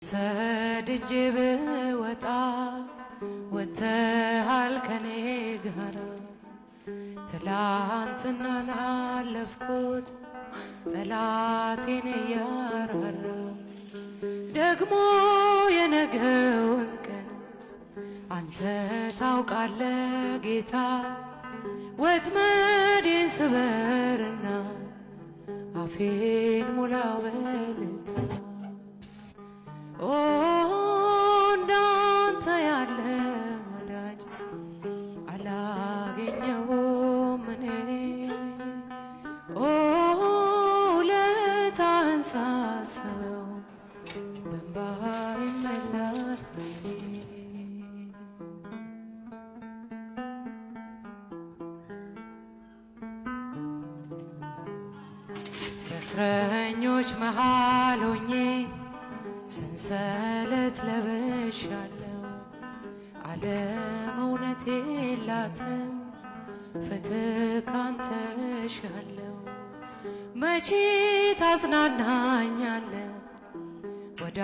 ሰድጄ ብወጣ ወጥተሃል ከኔ ጋራ ትላንትናን አለፍኩት ጠላቴን እያራራ ደግሞ የነገውን ቀን አንተ ታውቃለ ጌታ ወጥመዴን ስበርና አፌን ሙላው በልታ እንዳንተ ያለ ወዳጅ አላገኘሁም እኔ ውለታህን ሳስበው በእንባ ይሞላል ዓይኔ። በእስረኞች መሃል ሆኜ ሰንሰለት ለብሻለሁ ዓለም እውነት የላትም ፍትህ ካንተ እሻለሁ መቼ ታጽናናኛለህ ወዳ